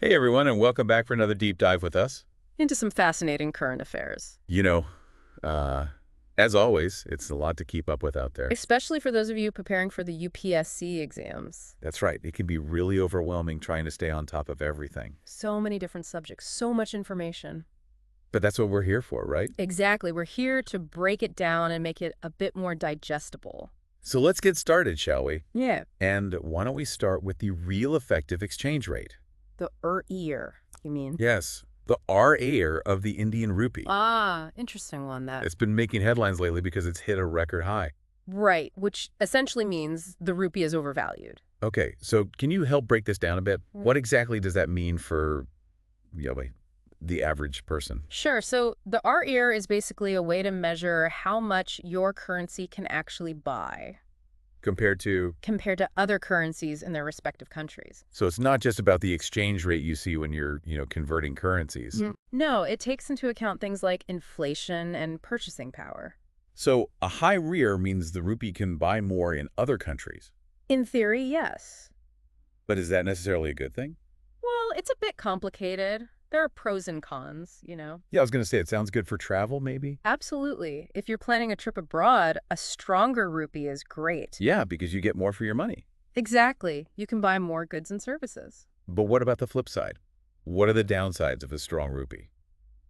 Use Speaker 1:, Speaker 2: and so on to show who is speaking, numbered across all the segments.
Speaker 1: Hey everyone, and welcome back for another deep dive with us.
Speaker 2: Into some fascinating current affairs.
Speaker 1: Uh, as always, it's a lot to keep up with out there.
Speaker 2: Especially for those of you preparing for the UPSC exams.
Speaker 1: That's right. It can be really overwhelming trying to stay on top of everything.
Speaker 2: So many different subjects, so much information.
Speaker 1: But that's what we're here for, right?
Speaker 2: Exactly. We're here to break it down and make it a bit more digestible.
Speaker 1: So let's get started, shall we?
Speaker 2: Yeah.
Speaker 1: And why don't we start with the real effective exchange rate?
Speaker 2: The REER, you mean?
Speaker 1: Yes, the REER of the Indian rupee.
Speaker 2: Ah, interesting one, that.
Speaker 1: It's been making headlines lately because it's hit a record high.
Speaker 2: Right, which essentially means the rupee is overvalued.
Speaker 1: Okay, so can you help break this down a bit? What exactly does that mean for, the average person?
Speaker 2: Sure. So the REER is basically a way to measure how much your currency can actually buy
Speaker 1: Compared to...
Speaker 2: compared to other currencies in their respective countries.
Speaker 1: So it's not just about the exchange rate you see when you're, converting currencies.
Speaker 2: No, it takes into account things like inflation and purchasing power.
Speaker 1: So a high REER means the rupee can buy more in other countries.
Speaker 2: In theory, yes.
Speaker 1: But is that necessarily a good thing?
Speaker 2: Well, it's a bit complicated. There are pros and cons,
Speaker 1: Yeah, I was going to say it sounds good for travel, maybe?
Speaker 2: Absolutely. If you're planning a trip abroad, a stronger rupee is great.
Speaker 1: Yeah, because you get more for your money.
Speaker 2: Exactly. You can buy more goods and services.
Speaker 1: But what about the flip side? What are the downsides of a strong rupee?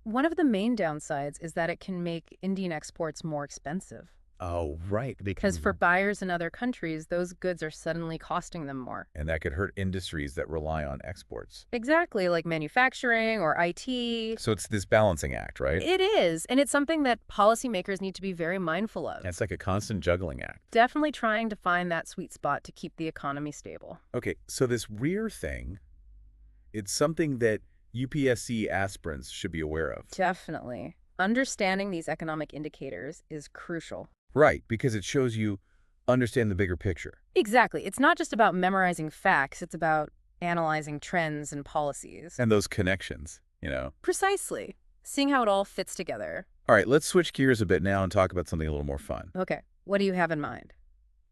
Speaker 2: One of the main downsides is that it can make Indian exports more expensive.
Speaker 1: Oh, right.
Speaker 2: Because for buyers in other countries, those goods are suddenly costing them more.
Speaker 1: And that could hurt industries that rely on exports.
Speaker 2: Exactly, like manufacturing or IT.
Speaker 1: So it's this balancing act, right?
Speaker 2: It is, and it's something that policymakers need to be very mindful of.
Speaker 1: It's like a constant juggling act.
Speaker 2: Definitely trying to find that sweet spot to keep the economy stable.
Speaker 1: Okay, so this REER thing, it's something that UPSC aspirants should be aware of.
Speaker 2: Definitely. Understanding these economic indicators is crucial.
Speaker 1: Right, because it shows you understand the bigger picture.
Speaker 2: Exactly. It's not just about memorizing facts, it's about analyzing trends and policies.
Speaker 1: And those connections,
Speaker 2: Precisely. Seeing how it all fits together.
Speaker 1: All right, let's switch gears a bit now and talk about something a little more fun.
Speaker 2: Okay, what do you have in mind?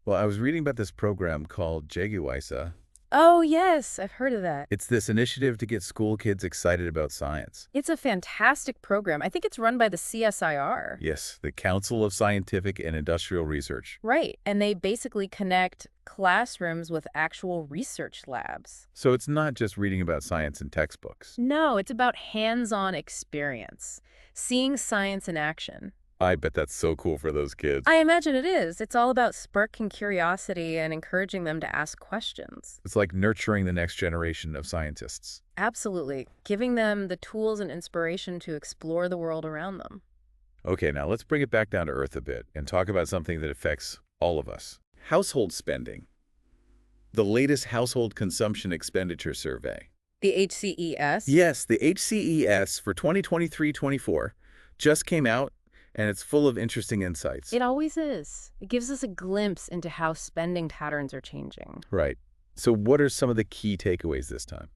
Speaker 1: Well, I was reading about this program called geographical.
Speaker 2: Oh, yes, I've heard of that.
Speaker 1: It's this initiative to get school kids excited about science.
Speaker 2: It's a fantastic program. I think it's run by the CSIR.
Speaker 1: Yes, the Council of Scientific and Industrial Research.
Speaker 2: Right, and they basically connect classrooms with actual research labs.
Speaker 1: So it's not just reading about science in textbooks.
Speaker 2: No, it's about hands-on experience, seeing science in action.
Speaker 1: I bet that's so cool for those kids.
Speaker 2: I imagine it is. It's all about sparking curiosity and encouraging them to ask questions.
Speaker 1: It's like nurturing the next generation of scientists.
Speaker 2: Absolutely. Giving them the tools and inspiration to explore the world around them.
Speaker 1: Okay, now let's bring it back down to earth a bit and talk about something that affects all of us. Household spending. The latest household consumption expenditure survey.
Speaker 2: The HCES?
Speaker 1: Yes, the HCES for 2023-24 just came out, and it's full of interesting insights.
Speaker 2: It always is. It gives us a glimpse into how spending patterns are changing.
Speaker 1: Right. So what are some of the key takeaways this time?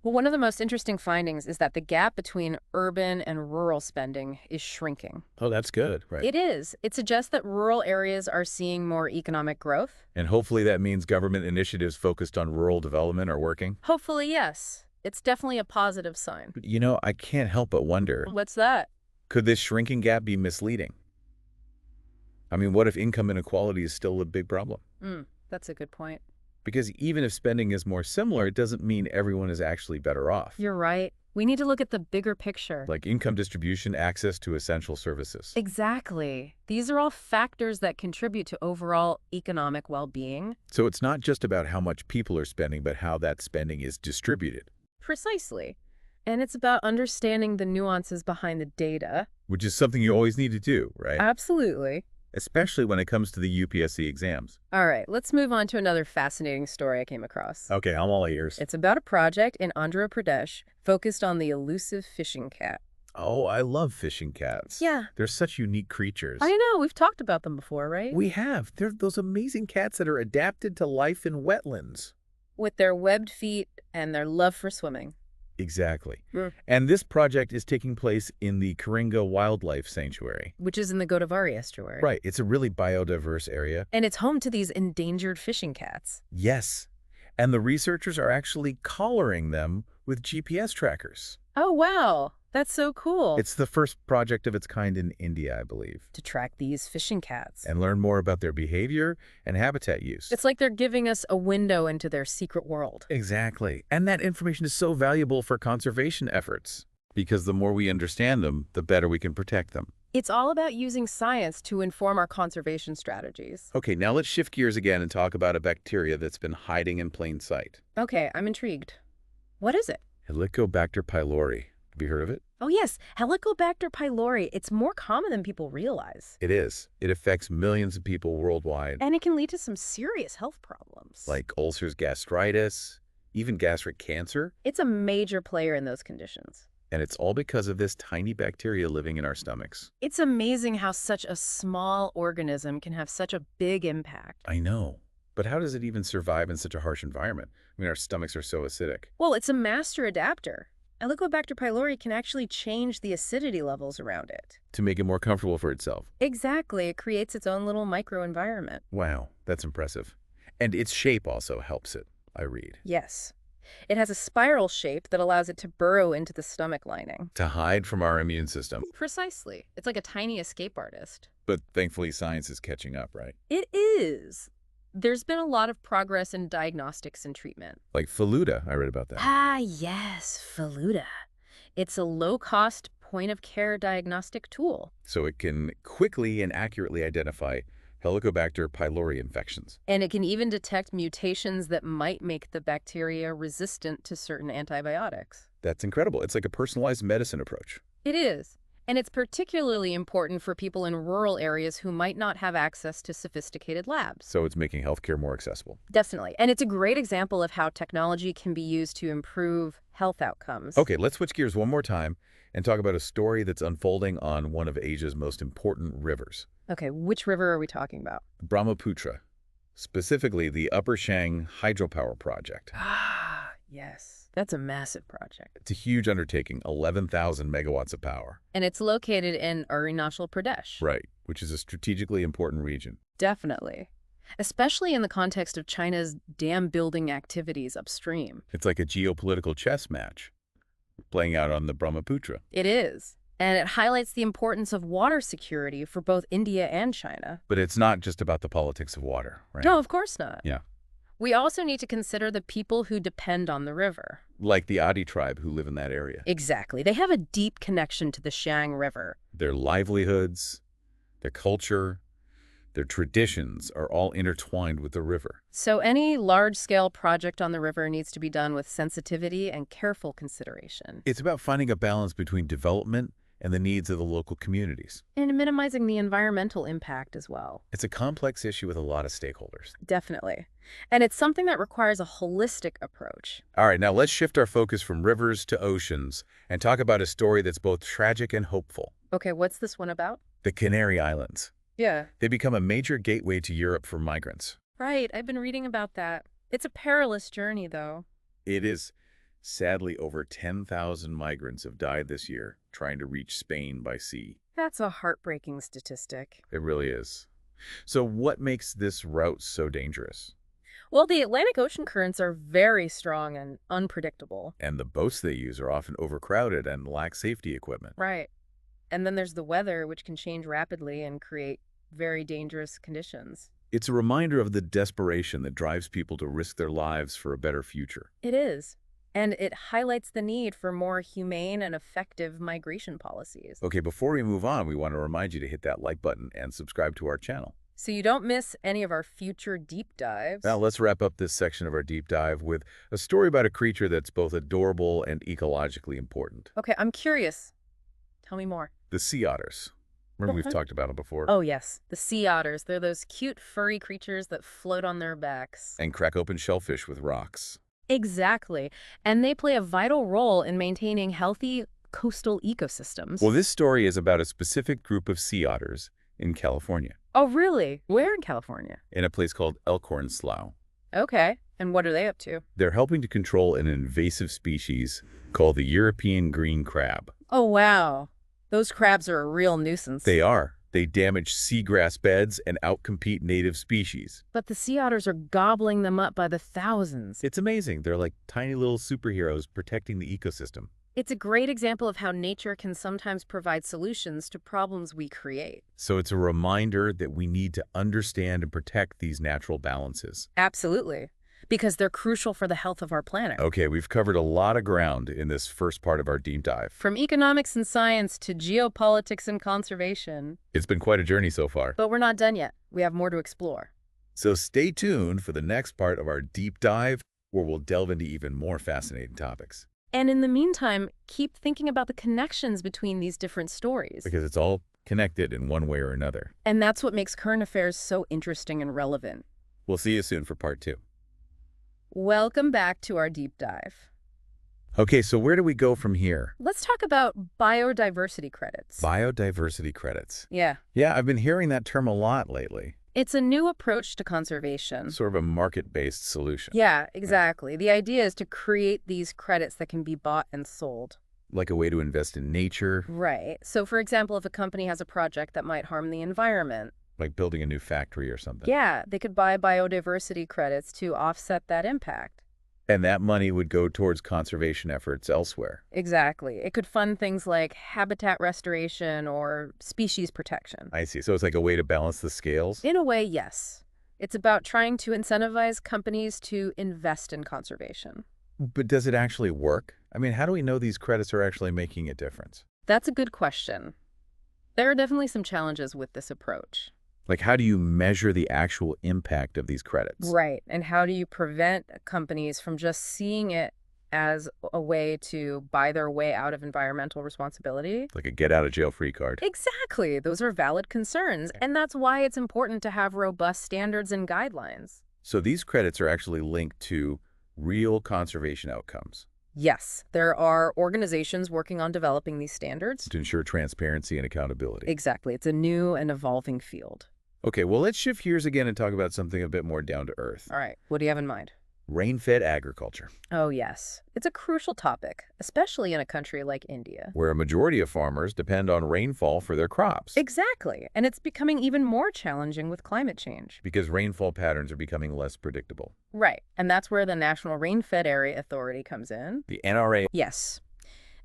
Speaker 2: Well, one of the most interesting findings is that the gap between urban and rural spending is shrinking.
Speaker 1: Oh, that's good. Right.
Speaker 2: It is. It suggests that rural areas are seeing more economic growth.
Speaker 1: And hopefully that means government initiatives focused on rural development are working.
Speaker 2: Hopefully, yes. It's definitely a positive sign.
Speaker 1: But, I can't help but wonder,
Speaker 2: What's that?
Speaker 1: could this shrinking gap be misleading? I mean, what if income inequality is still a big problem?
Speaker 2: That's a good point.
Speaker 1: Because even if spending is more similar, it doesn't mean everyone is actually better off.
Speaker 2: You're right. We need to look at the bigger picture.
Speaker 1: Like income distribution, access to essential services.
Speaker 2: Exactly. These are all factors that contribute to overall economic well-being.
Speaker 1: So it's not just about how much people are spending, but how that spending is distributed.
Speaker 2: Precisely. And it's about understanding the nuances behind the data.
Speaker 1: Which is something you always need to do, right?
Speaker 2: Absolutely.
Speaker 1: Especially when it comes to the UPSC exams.
Speaker 2: All right, let's move on to another fascinating story I came across.
Speaker 1: Okay, I'm all ears.
Speaker 2: It's about a project in Andhra Pradesh focused on the elusive fishing cat.
Speaker 1: Oh, I love fishing cats.
Speaker 2: Yeah.
Speaker 1: They're such unique creatures.
Speaker 2: I know, we've talked about them before, right?
Speaker 1: We have. They're those amazing cats that are adapted to life in wetlands.
Speaker 2: With their webbed feet and their love for swimming.
Speaker 1: Exactly. And this project is taking place in the Coringa Wildlife Sanctuary.
Speaker 2: Which is in the Godavari estuary.
Speaker 1: Right. It's a really biodiverse area.
Speaker 2: And it's home to these endangered fishing cats.
Speaker 1: Yes. And the researchers are actually collaring them with GPS trackers.
Speaker 2: Oh, wow. That's so cool.
Speaker 1: It's the first project of its kind in India, I believe.
Speaker 2: To track these fishing cats.
Speaker 1: And learn more about their behavior and habitat use.
Speaker 2: It's like they're giving us a window into their secret world.
Speaker 1: Exactly. And that information is so valuable for conservation efforts. Because the more we understand them, the better we can protect them.
Speaker 2: It's all about using science to inform our conservation strategies.
Speaker 1: Okay, now let's shift gears again and talk about a bacteria that's been hiding in plain sight.
Speaker 2: Okay, I'm intrigued. What is it?
Speaker 1: Helicobacter pylori. Have you heard of it?
Speaker 2: Oh yes, Helicobacter pylori. It's more common than people realize.
Speaker 1: It is. It affects millions of people worldwide.
Speaker 2: And it can lead to some serious health problems.
Speaker 1: Like ulcers, gastritis, even gastric cancer.
Speaker 2: It's a major player in those conditions.
Speaker 1: And it's all because of this tiny bacteria living in our stomachs.
Speaker 2: It's amazing how such a small organism can have such a big impact.
Speaker 1: I know. But how does it even survive in such a harsh environment? I mean, our stomachs are so acidic.
Speaker 2: Well, it's a master adapter. Helicobacter pylori can actually change the acidity levels around it.
Speaker 1: To make it more comfortable for itself.
Speaker 2: Exactly. It creates its own little microenvironment.
Speaker 1: Wow, that's impressive. And its shape also helps it, I read.
Speaker 2: Yes. It has a spiral shape that allows it to burrow into the stomach lining.
Speaker 1: To hide from our immune system.
Speaker 2: Precisely. It's like a tiny escape artist.
Speaker 1: But thankfully, science is catching up, right?
Speaker 2: It is. There's been a lot of progress in diagnostics and treatment.
Speaker 1: Like Feluda, I read about that.
Speaker 2: Ah, yes, Feluda. It's a low-cost point-of-care diagnostic tool.
Speaker 1: So it can quickly and accurately identify Helicobacter pylori infections.
Speaker 2: And it can even detect mutations that might make the bacteria resistant to certain antibiotics.
Speaker 1: That's incredible. It's like a personalized medicine approach.
Speaker 2: It is. And it's particularly important for people in rural areas who might not have access to sophisticated labs.
Speaker 1: So it's making healthcare more accessible.
Speaker 2: Definitely. And it's a great example of how technology can be used to improve health outcomes.
Speaker 1: Okay, let's switch gears one more time and talk about a story that's unfolding on one of Asia's most important rivers.
Speaker 2: Okay, which river are we talking about?
Speaker 1: Brahmaputra, specifically the Upper Siang Hydropower Project.
Speaker 2: Ah, yes. That's a massive project.
Speaker 1: It's a huge undertaking, 11,000 megawatts of power.
Speaker 2: And it's located in Arunachal Pradesh.
Speaker 1: Right, which is a strategically important region.
Speaker 2: Definitely. Especially in the context of China's dam-building activities upstream.
Speaker 1: It's like a geopolitical chess match playing out on the Brahmaputra.
Speaker 2: It is. And it highlights the importance of water security for both India and China.
Speaker 1: But it's not just about the politics of water, right?
Speaker 2: No, of course not.
Speaker 1: Yeah.
Speaker 2: We also need to consider the people who depend on the river.
Speaker 1: Like the Adi tribe who live in that area.
Speaker 2: Exactly. They have a deep connection to the Siang River.
Speaker 1: Their livelihoods, their culture, their traditions are all intertwined with the river.
Speaker 2: So any large-scale project on the river needs to be done with sensitivity and careful consideration.
Speaker 1: It's about finding a balance between development and the needs of the local communities.
Speaker 2: And minimizing the environmental impact as well.
Speaker 1: It's a complex issue with a lot of stakeholders.
Speaker 2: Definitely. And it's something that requires a holistic approach.
Speaker 1: All right, now let's shift our focus from rivers to oceans and talk about a story that's both tragic and hopeful.
Speaker 2: Okay, what's this one about?
Speaker 1: The Canary Islands.
Speaker 2: Yeah.
Speaker 1: They become a major gateway to Europe for migrants.
Speaker 2: Right, I've been reading about that. It's a perilous journey, though.
Speaker 1: It is. Sadly, over 10,000 migrants have died this year trying to reach Spain by sea.
Speaker 2: That's a heartbreaking statistic.
Speaker 1: It really is. So what makes this route so dangerous?
Speaker 2: Well, the Atlantic Ocean currents are very strong and unpredictable.
Speaker 1: And the boats they use are often overcrowded and lack safety equipment.
Speaker 2: Right. And then there's the weather, which can change rapidly and create very dangerous conditions.
Speaker 1: It's a reminder of the desperation that drives people to risk their lives for a better future.
Speaker 2: It is. And it highlights the need for more humane and effective migration policies.
Speaker 1: Okay, before we move on, we want to remind you to hit that like button and subscribe to our channel.
Speaker 2: So you don't miss any of our future deep dives.
Speaker 1: Now, let's wrap up this section of our deep dive with a story about a creature that's both adorable and ecologically important.
Speaker 2: Okay, I'm curious. Tell me more.
Speaker 1: The sea otters. Remember we've talked about them before?
Speaker 2: Oh, yes. The sea otters. They're those cute, furry creatures that float on their backs.
Speaker 1: And crack open shellfish with rocks.
Speaker 2: Exactly. And they play a vital role in maintaining healthy coastal ecosystems.
Speaker 1: Well, this story is about a specific group of sea otters in California.
Speaker 2: Oh, really? Where in California?
Speaker 1: In a place called Elkhorn Slough.
Speaker 2: Okay. And what are they up to?
Speaker 1: They're helping to control an invasive species called the European green crab.
Speaker 2: Oh, wow. Those crabs are a real nuisance.
Speaker 1: They are. They damage seagrass beds and outcompete native species.
Speaker 2: But the sea otters are gobbling them up by the thousands.
Speaker 1: It's amazing. They're like tiny little superheroes protecting the ecosystem.
Speaker 2: It's a great example of how nature can sometimes provide solutions to problems we create.
Speaker 1: So it's a reminder that we need to understand and protect these natural balances.
Speaker 2: Absolutely. Because they're crucial for the health of our planet.
Speaker 1: Okay, we've covered a lot of ground in this first part of our deep dive.
Speaker 2: From economics and science to geopolitics and conservation.
Speaker 1: It's been quite a journey so far.
Speaker 2: But we're not done yet. We have more to explore.
Speaker 1: So stay tuned for the next part of our deep dive, where we'll delve into even more fascinating topics.
Speaker 2: And in the meantime, keep thinking about the connections between these different stories.
Speaker 1: Because it's all connected in one way or another.
Speaker 2: And that's what makes current affairs so interesting and relevant.
Speaker 1: We'll see you soon for part 2.
Speaker 2: Welcome back to our deep dive.
Speaker 1: Okay, so where do we go from here?
Speaker 2: Let's talk about biodiversity credits.
Speaker 1: Biodiversity credits.
Speaker 2: Yeah.
Speaker 1: Yeah, I've been hearing that term a lot lately.
Speaker 2: It's a new approach to conservation.
Speaker 1: Sort of a market-based solution.
Speaker 2: Yeah, exactly. The idea is to create these credits that can be bought and sold.
Speaker 1: Like a way to invest in nature.
Speaker 2: Right. So, for example, if a company has a project that might harm the environment.
Speaker 1: Like building a new factory or something.
Speaker 2: Yeah, they could buy biodiversity credits to offset that impact.
Speaker 1: And that money would go towards conservation efforts elsewhere.
Speaker 2: Exactly. It could fund things like habitat restoration or species protection.
Speaker 1: I see. So it's like a way to balance the scales?
Speaker 2: In a way, yes. It's about trying to incentivize companies to invest in conservation.
Speaker 1: But does it actually work? I mean, how do we know these credits are actually making a difference?
Speaker 2: That's a good question. There are definitely some challenges with this approach.
Speaker 1: Like, how do you measure the actual impact of these credits?
Speaker 2: Right. And how do you prevent companies from just seeing it as a way to buy their way out of environmental responsibility?
Speaker 1: Like a get-out-of-jail-free card.
Speaker 2: Exactly. Those are valid concerns. And that's why it's important to have robust standards and guidelines.
Speaker 1: So these credits are actually linked to real conservation outcomes.
Speaker 2: Yes, there are organizations working on developing these standards.
Speaker 1: To ensure transparency and accountability.
Speaker 2: Exactly. It's a new and evolving field.
Speaker 1: Okay, well, let's shift gears again and talk about something a bit more down to earth.
Speaker 2: All right. What do you have in mind?
Speaker 1: Rain-fed agriculture.
Speaker 2: Oh, yes. It's a crucial topic, especially in a country like India.
Speaker 1: Where a majority of farmers depend on rainfall for their crops.
Speaker 2: Exactly. And it's becoming even more challenging with climate change.
Speaker 1: Because rainfall patterns are becoming less predictable.
Speaker 2: Right. And that's where the National Rain-Fed Area Authority comes in.
Speaker 1: The NRA.
Speaker 2: Yes.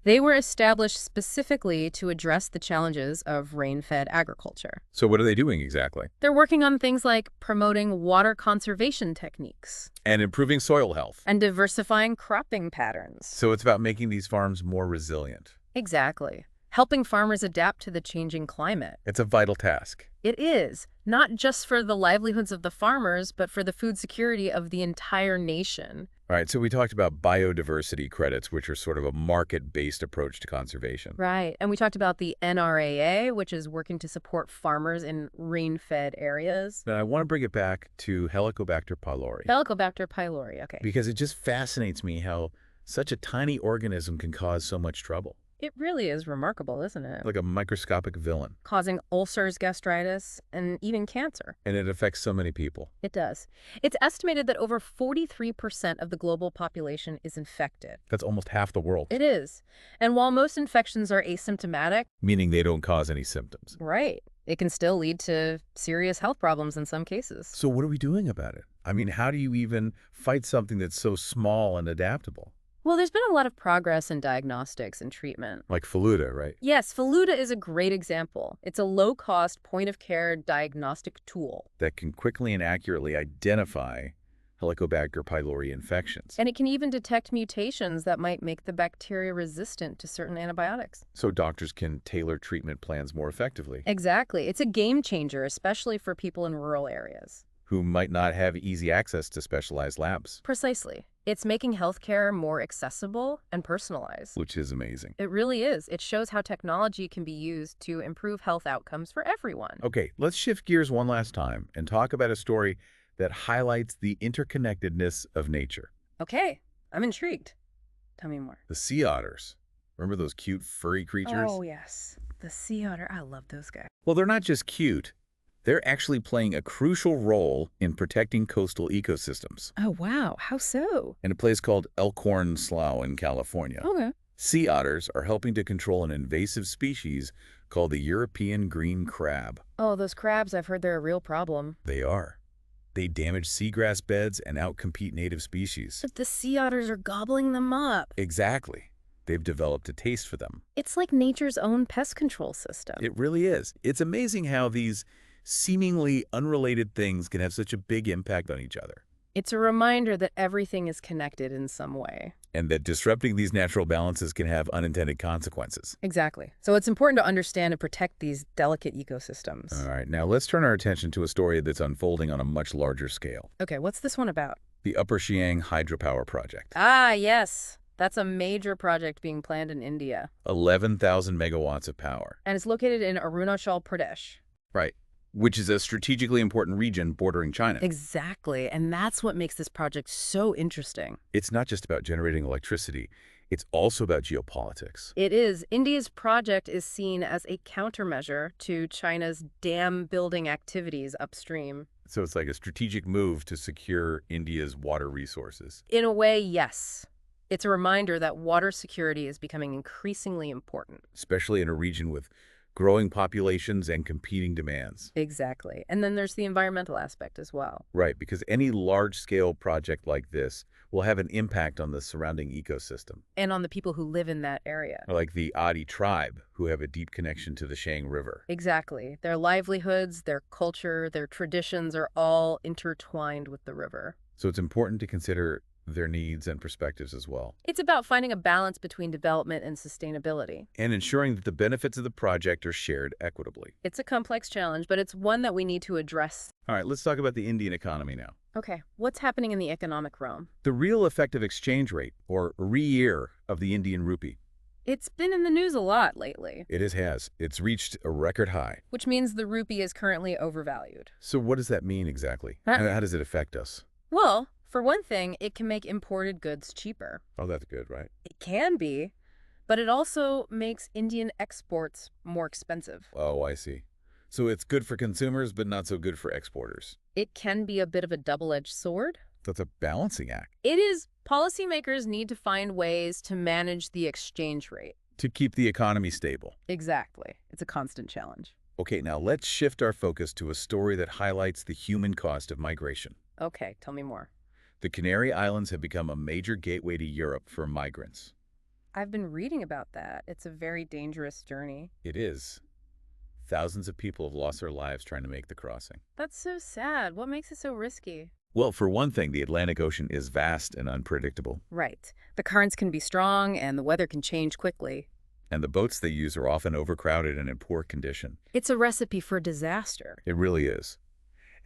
Speaker 2: They were established specifically to address the challenges of rain-fed agriculture.
Speaker 1: So what are they doing exactly?
Speaker 2: They're working on things like promoting water conservation techniques.
Speaker 1: And improving soil health.
Speaker 2: And diversifying cropping patterns.
Speaker 1: So it's about making these farms more resilient.
Speaker 2: Exactly. Helping farmers adapt to the changing climate.
Speaker 1: It's a vital task.
Speaker 2: It is, not just for the livelihoods of the farmers, but for the food security of the entire nation.
Speaker 1: All right, so we talked about biodiversity credits, which are sort of a market-based approach to conservation.
Speaker 2: Right, and we talked about the NRAA, which is working to support farmers in rain-fed areas.
Speaker 1: Now, I want to bring it back to Helicobacter pylori.
Speaker 2: Helicobacter pylori, okay.
Speaker 1: Because it just fascinates me how such a tiny organism can cause so much trouble.
Speaker 2: It really is remarkable, isn't it?
Speaker 1: Like a microscopic villain.
Speaker 2: Causing ulcers, gastritis, and even cancer.
Speaker 1: And it affects so many people.
Speaker 2: It does. It's estimated that over 43% of the global population is infected.
Speaker 1: That's almost half the world.
Speaker 2: It is. And while most infections are asymptomatic,
Speaker 1: meaning they don't cause any symptoms.
Speaker 2: Right. It can still lead to serious health problems in some cases.
Speaker 1: So what are we doing about it? I mean, how do you even fight something that's so small and adaptable?
Speaker 2: Well, there's been a lot of progress in diagnostics and treatment.
Speaker 1: Like Feluda, right?
Speaker 2: Yes, Feluda is a great example. It's a low-cost, point-of-care diagnostic tool.
Speaker 1: That can quickly and accurately identify Helicobacter pylori infections.
Speaker 2: And it can even detect mutations that might make the bacteria resistant to certain antibiotics.
Speaker 1: So doctors can tailor treatment plans more effectively.
Speaker 2: Exactly. It's a game changer, especially for people in rural areas.
Speaker 1: Who might not have easy access to specialized labs.
Speaker 2: Precisely. It's making healthcare more accessible and personalized.
Speaker 1: Which is amazing.
Speaker 2: It really is. It shows how technology can be used to improve health outcomes for everyone.
Speaker 1: Okay, let's shift gears one last time and talk about a story that highlights the interconnectedness of nature.
Speaker 2: Okay, I'm intrigued. Tell me more.
Speaker 1: The sea otters. Remember those cute furry creatures?
Speaker 2: Oh, yes. The sea otter. I love those guys.
Speaker 1: Well, they're not just cute. They're actually playing a crucial role in protecting coastal ecosystems.
Speaker 2: Oh, wow. How so?
Speaker 1: In a place called Elkhorn Slough in California.
Speaker 2: Okay.
Speaker 1: Sea otters are helping to control an invasive species called the European green crab.
Speaker 2: Oh, those crabs, I've heard they're a real problem.
Speaker 1: They are. They damage seagrass beds and outcompete native species.
Speaker 2: But the sea otters are gobbling them up.
Speaker 1: Exactly. They've developed a taste for them.
Speaker 2: It's like nature's own pest control system.
Speaker 1: It really is. It's amazing how these seemingly unrelated things can have such a big impact on each other.
Speaker 2: It's a reminder that everything is connected in some way.
Speaker 1: And that disrupting these natural balances can have unintended consequences.
Speaker 2: Exactly. So it's important to understand and protect these delicate ecosystems.
Speaker 1: All right, now let's turn our attention to a story that's unfolding on a much larger scale.
Speaker 2: Okay, what's this one about?
Speaker 1: The Upper Siang Hydropower Project.
Speaker 2: Ah, yes. That's a major project being planned in India.
Speaker 1: 11,000 megawatts of power.
Speaker 2: And it's located in Arunachal Pradesh.
Speaker 1: Right. Which is a strategically important region bordering China.
Speaker 2: Exactly. And that's what makes this project so interesting.
Speaker 1: It's not just about generating electricity. It's also about geopolitics.
Speaker 2: It is. India's project is seen as a countermeasure to China's dam-building activities upstream.
Speaker 1: So it's like a strategic move to secure India's water resources.
Speaker 2: In a way, yes. It's a reminder that water security is becoming increasingly important.
Speaker 1: Especially in a region with growing populations and competing demands.
Speaker 2: Exactly. And then there's the environmental aspect as well.
Speaker 1: Right, because any large-scale project like this will have an impact on the surrounding ecosystem.
Speaker 2: And on the people who live in that area.
Speaker 1: Like the Adi tribe, who have a deep connection to the Siang River.
Speaker 2: Exactly. Their livelihoods, their culture, their traditions are all intertwined with the river.
Speaker 1: So it's important to consider their needs and perspectives as well.
Speaker 2: It's about finding a balance between development and sustainability.
Speaker 1: And ensuring that the benefits of the project are shared equitably.
Speaker 2: It's a complex challenge, but it's one that we need to address.
Speaker 1: All right, let's talk about the Indian economy now.
Speaker 2: Okay, what's happening in the economic realm?
Speaker 1: The real effective exchange rate, or REER, of the Indian rupee.
Speaker 2: It's been in the news a lot lately.
Speaker 1: It has. It's reached a record high.
Speaker 2: Which means the rupee is currently overvalued.
Speaker 1: So what does that mean exactly? How does it affect us?
Speaker 2: Well, for one thing, it can make imported goods cheaper.
Speaker 1: Oh, that's good, right?
Speaker 2: It can be, but it also makes Indian exports more expensive.
Speaker 1: Oh, I see. So it's good for consumers, but not so good for exporters.
Speaker 2: It can be a bit of a double-edged sword.
Speaker 1: That's a balancing act.
Speaker 2: It is. Policymakers need to find ways to manage the exchange rate.
Speaker 1: To keep the economy stable.
Speaker 2: Exactly. It's a constant challenge.
Speaker 1: Okay, now let's shift our focus to a story that highlights the human cost of migration.
Speaker 2: Okay, tell me more.
Speaker 1: The Canary Islands have become a major gateway to Europe for migrants.
Speaker 2: I've been reading about that. It's a very dangerous journey.
Speaker 1: It is. Thousands of people have lost their lives trying to make the crossing.
Speaker 2: That's so sad. What makes it so risky?
Speaker 1: Well, for one thing, the Atlantic Ocean is vast and unpredictable.
Speaker 2: Right. The currents can be strong and the weather can change quickly.
Speaker 1: And the boats they use are often overcrowded and in poor condition.
Speaker 2: It's a recipe for disaster.
Speaker 1: It really is.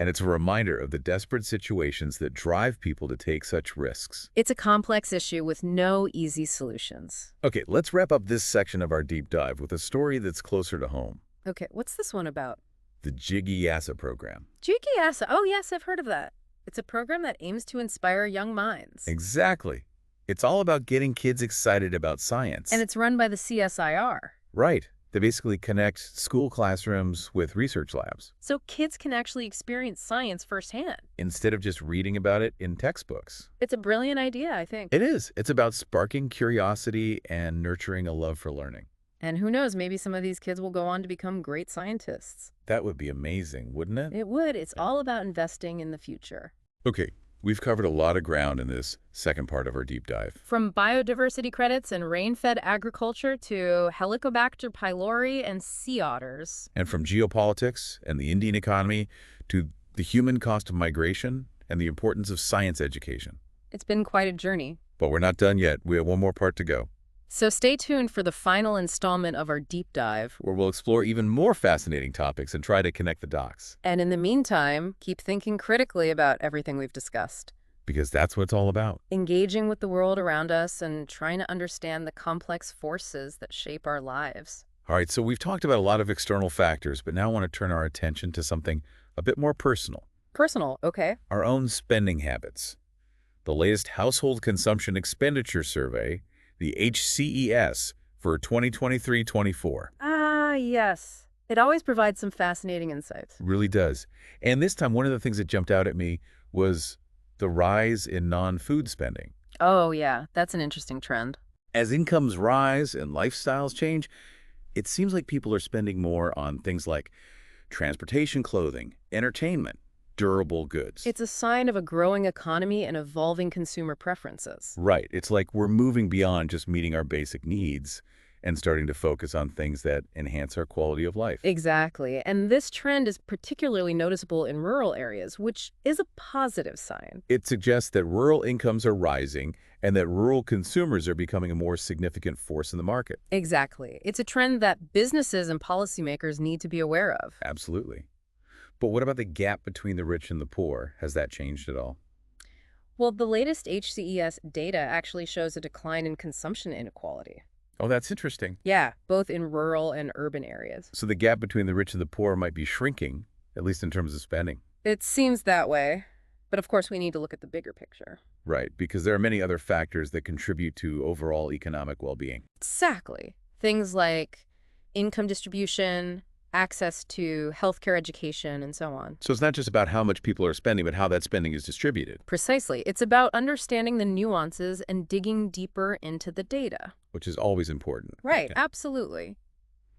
Speaker 1: And it's a reminder of the desperate situations that drive people to take such risks.
Speaker 2: It's a complex issue with no easy solutions.
Speaker 1: Okay, let's wrap up this section of our deep dive with a story that's closer to home.
Speaker 2: Okay, what's this one about?
Speaker 1: The GIGIASA program.
Speaker 2: GIGIASA. Oh, yes, I've heard of that. It's a program that aims to inspire young minds.
Speaker 1: Exactly. It's all about getting kids excited about science.
Speaker 2: And it's run by the CSIR.
Speaker 1: Right. They basically connect school classrooms with research labs.
Speaker 2: So kids can actually experience science firsthand.
Speaker 1: Instead of just reading about it in textbooks.
Speaker 2: It's a brilliant idea, I think.
Speaker 1: It is. It's about sparking curiosity and nurturing a love for learning.
Speaker 2: And who knows, maybe some of these kids will go on to become great scientists.
Speaker 1: That would be amazing, wouldn't it?
Speaker 2: It would. It's all about investing in the future.
Speaker 1: Okay, we've covered a lot of ground in this second part of our deep dive.
Speaker 2: From biodiversity credits and rain-fed agriculture to Helicobacter pylori and sea otters.
Speaker 1: And from geopolitics and the Indian economy to the human cost of migration and the importance of science education.
Speaker 2: It's been quite a journey.
Speaker 1: But we're not done yet. We have one more part to go.
Speaker 2: So stay tuned for the final installment of our deep dive,
Speaker 1: where we'll explore even more fascinating topics and try to connect the dots.
Speaker 2: And in the meantime, keep thinking critically about everything we've discussed.
Speaker 1: Because that's what it's all about.
Speaker 2: Engaging with the world around us and trying to understand the complex forces that shape our lives.
Speaker 1: All right, so we've talked about a lot of external factors, but now I want to turn our attention to something a bit more personal.
Speaker 2: Personal, okay.
Speaker 1: Our own spending habits. The latest Household Consumption Expenditure Survey, the HCES, for 2023-24.
Speaker 2: Ah, yes. It always provides some fascinating insights.
Speaker 1: Really does. And this time, one of the things that jumped out at me was the rise in non-food spending.
Speaker 2: Oh, yeah. That's an interesting trend.
Speaker 1: As incomes rise and lifestyles change, It seems like people are spending more on things like transportation, clothing, entertainment, durable goods.
Speaker 2: It's a sign of a growing economy and evolving consumer preferences.
Speaker 1: Right. It's like we're moving beyond just meeting our basic needs and starting to focus on things that enhance our quality of life.
Speaker 2: Exactly. And this trend is particularly noticeable in rural areas, which is a positive sign.
Speaker 1: It suggests that rural incomes are rising and that rural consumers are becoming a more significant force in the market.
Speaker 2: Exactly. It's a trend that businesses and policymakers need to be aware of.
Speaker 1: Absolutely. But what about the gap between the rich and the poor? Has that changed at all?
Speaker 2: Well, the latest HCES data actually shows a decline in consumption inequality.
Speaker 1: Oh, that's interesting.
Speaker 2: Yeah, both in rural and urban areas.
Speaker 1: So the gap between the rich and the poor might be shrinking, at least in terms of spending.
Speaker 2: It seems that way. But of course, we need to look at the bigger picture.
Speaker 1: Right, because there are many other factors that contribute to overall economic well-being.
Speaker 2: Exactly. Things like income distribution, access to healthcare education, and so on.
Speaker 1: So it's not just about how much people are spending, but how that spending is distributed,
Speaker 2: Precisely. It's about understanding the nuances and digging deeper into the data.
Speaker 1: which is always important.
Speaker 2: Right,
Speaker 1: Yeah.
Speaker 2: absolutely.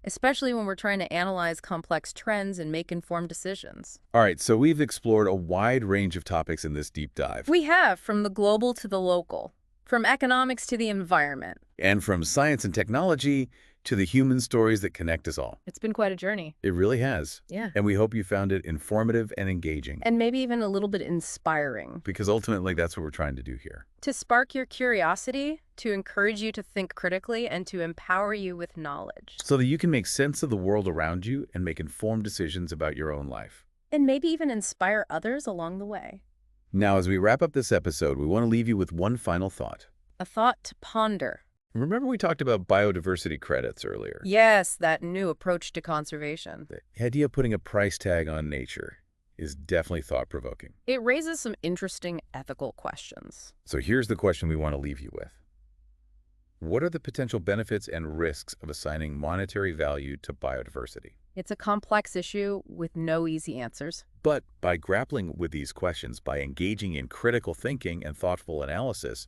Speaker 2: Especially when we're trying to analyze complex trends and make informed decisions.
Speaker 1: All right, so we've explored a wide range of topics in this deep dive.
Speaker 2: We have, from the global to the local, from economics to the environment.
Speaker 1: And from science and technology to the human stories that connect us all.
Speaker 2: It's been quite a journey.
Speaker 1: It really has.
Speaker 2: Yeah.
Speaker 1: And we hope you found it informative and engaging,
Speaker 2: And maybe even a little bit inspiring.
Speaker 1: because ultimately that's what we're trying to do here.
Speaker 2: To spark your curiosity, to encourage you to think critically, and to empower you with knowledge.
Speaker 1: So that you can make sense of the world around you and make informed decisions about your own life.
Speaker 2: And maybe even inspire others along the way.
Speaker 1: Now, as we wrap up this episode, we want to leave you with one final thought.
Speaker 2: A thought to ponder.
Speaker 1: Remember we talked about biodiversity credits earlier?
Speaker 2: Yes, that new approach to conservation.
Speaker 1: The idea of putting a price tag on nature is definitely thought-provoking.
Speaker 2: It raises some interesting ethical questions.
Speaker 1: So here's the question we want to leave you with. What are the potential benefits and risks of assigning monetary value to biodiversity?
Speaker 2: It's a complex issue with no easy answers.
Speaker 1: But by grappling with these questions, by engaging in critical thinking and thoughtful analysis,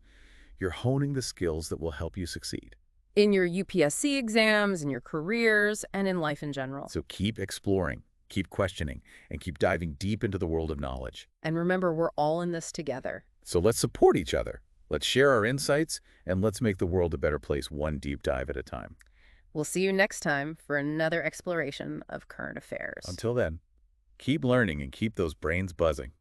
Speaker 1: you're honing the skills that will help you succeed.
Speaker 2: In your UPSC exams, in your careers, and in life in general.
Speaker 1: So keep exploring, keep questioning, and keep diving deep into the world of knowledge.
Speaker 2: And remember, we're all in this together.
Speaker 1: So let's support each other. Let's share our insights, and let's make the world a better place one deep dive at a time.
Speaker 2: We'll see you next time for another exploration of current affairs.
Speaker 1: Until then, keep learning and keep those brains buzzing.